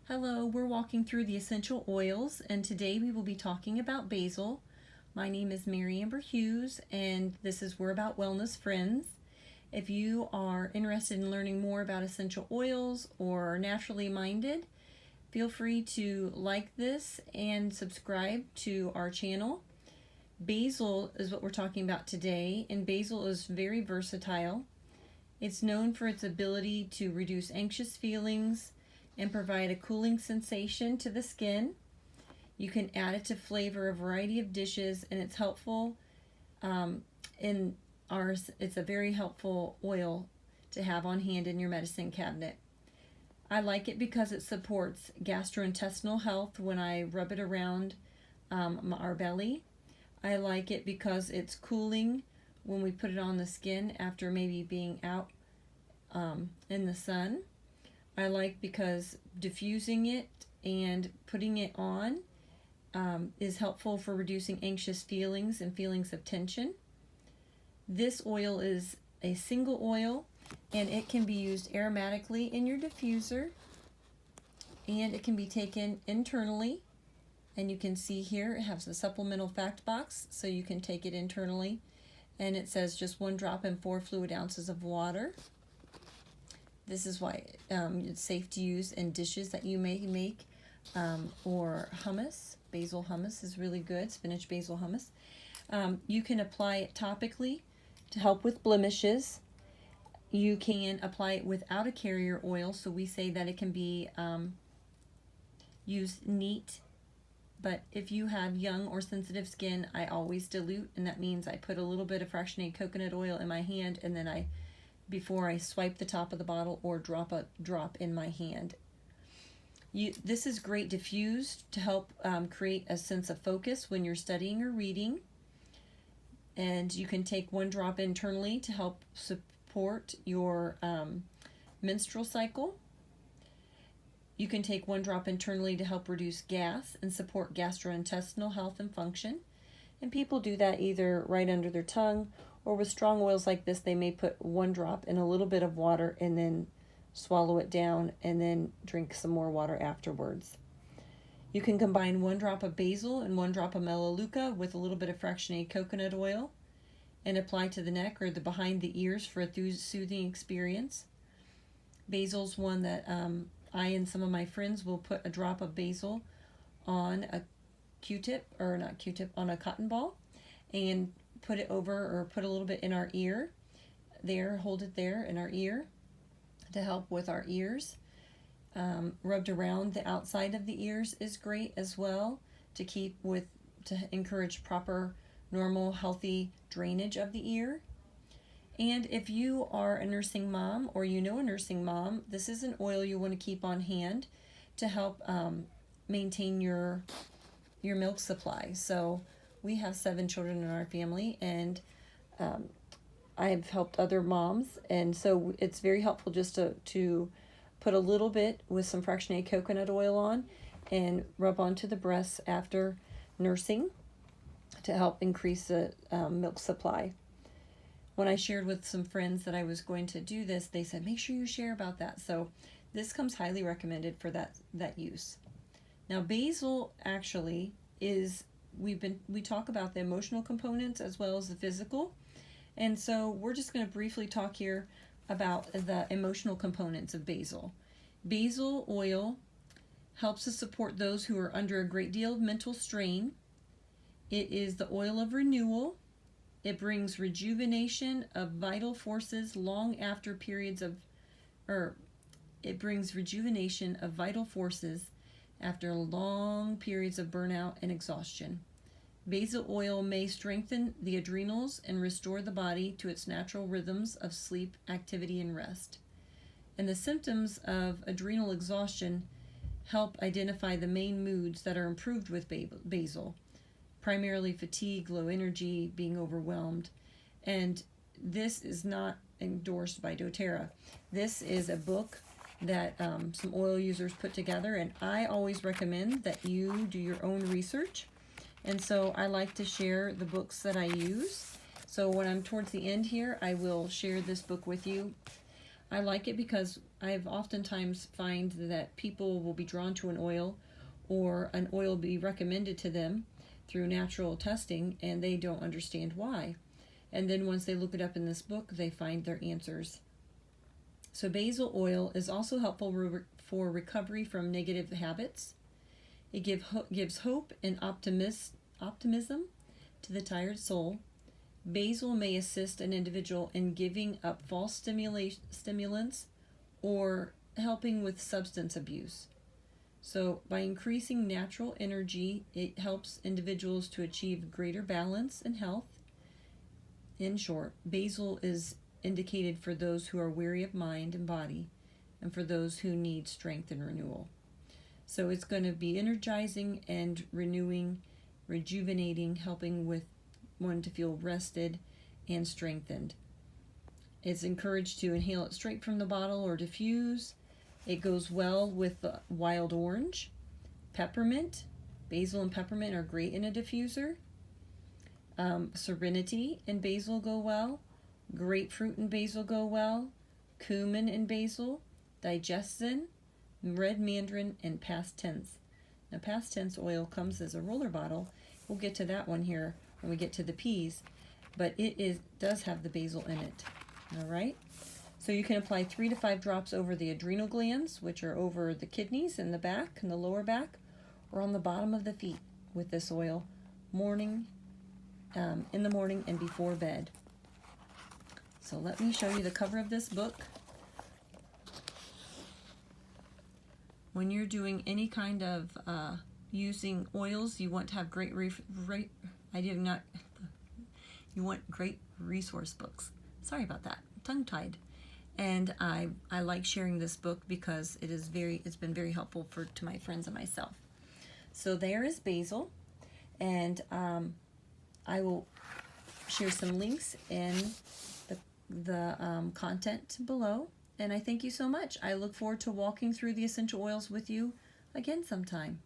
Hello, we're walking through the essential oils, and today we will be talking about basil. My name is Mary Amber Hughes, and this is We're About Wellness Friends. If you are interested in learning more about essential oils or are naturally minded, feel free to like this and subscribe to our channel. Basil is what we're talking about today, and basil is very versatile. It's known for its ability to reduce anxious feelings and provide a cooling sensation to the skin. You can add it to flavor a variety of dishes, and it's helpful it's a very helpful oil to have on hand in your medicine cabinet. I like it because it supports gastrointestinal health when I rub it around our belly. I like it because it's cooling when we put it on the skin after maybe being out in the sun. I like because diffusing it and putting it on is helpful for reducing anxious feelings and feelings of tension. This oil is a single oil, and it can be used aromatically in your diffuser, and it can be taken internally. And you can see here it has a supplemental fact box, so you can take it internally, and it says just 1 drop in 4 fluid ounces of water. This is why it's safe to use in dishes that you may make, or hummus. Basil hummus is really good, spinach basil hummus. You can apply it topically to help with blemishes. You can apply it without a carrier oil, so we say that it can be used neat. But if you have young or sensitive skin, I always dilute, and that means I put a little bit of fractionated coconut oil in my hand, and then before I swipe the top of the bottle or drop a drop in my hand. This is great diffused to help create a sense of focus when you're studying or reading. And you can take 1 drop internally to help support your menstrual cycle. You can take 1 drop internally to help reduce gas and support gastrointestinal health and function. And people do that either right under their tongue, or with strong oils like this, they may put 1 drop in a little bit of water and then swallow it down and then drink some more water afterwards. You can combine 1 drop of basil and 1 drop of melaleuca with a little bit of fractionated coconut oil and apply to the neck or the behind the ears for a soothing experience. Basil's one that I and some of my friends will put a drop of basil on a on a cotton ball and put it over, or put a little bit in our ear there, hold it there in our ear to help with our ears. Rubbed around the outside of the ears is great as well to encourage proper, normal, healthy drainage of the ear. And if you are a nursing mom or you know a nursing mom, this is an oil you want to keep on hand to help maintain your milk supply. So we have 7 children in our family, and I've helped other moms, and so it's very helpful just to put a little bit with some fractionated coconut oil on and rub onto the breasts after nursing to help increase the milk supply. When I shared with some friends that I was going to do this, they said, make sure you share about that. So this comes highly recommended for that use. Now, basil actually is, we talk about the emotional components as well as the physical. And so we're just going to briefly talk here about the emotional components of basil. Basil oil helps to support those who are under a great deal of mental strain. It is the oil of renewal. It brings rejuvenation of vital forces long after after long periods of burnout and exhaustion. Basil oil may strengthen the adrenals and restore the body to its natural rhythms of sleep, activity, and rest. And the symptoms of adrenal exhaustion help identify the main moods that are improved with basil, primarily fatigue, low energy, being overwhelmed. And this is not endorsed by doTERRA. This is a book that some oil users put together, and I always recommend that you do your own research. And so I like to share the books that I use. So when I'm towards the end here, I will share this book with you. I like it because I've oftentimes find that people will be drawn to an oil, or an oil be recommended to them through natural testing, and they don't understand why. And then once they look it up in this book, they find their answers. So basil oil is also helpful for recovery from negative habits. It gives hope and optimism to the tired soul. Basil may assist an individual in giving up false stimulants or helping with substance abuse. So by increasing natural energy, it helps individuals to achieve greater balance and health. In short, basil is indicated for those who are weary of mind and body, and for those who need strength and renewal. So it's going to be energizing and renewing, rejuvenating, helping with one to feel rested and strengthened. It's encouraged to inhale it straight from the bottle or diffuse. It goes well with the wild orange, peppermint. Basil and peppermint are great in a diffuser. Serenity and basil go well. Grapefruit and basil go well. Cumin and basil. Digestin, red mandarin, and past tense. Now, past tense oil comes as a roller bottle. We'll get to that one here when we get to the peas, but it does have the basil in it. All right. So you can apply 3 to 5 drops over the adrenal glands, which are over the kidneys in the back and the lower back, or on the bottom of the feet with this oil, in the morning and before bed. So let me show you the cover of this book. When you're doing any kind of using oils, you want to have great you want great resource books. Sorry about that, tongue-tied. And I like sharing this book because it's been very helpful to my friends and myself. So there is basil, and I will share some links in the content below. And I thank you so much. I look forward to walking through the essential oils with you again sometime.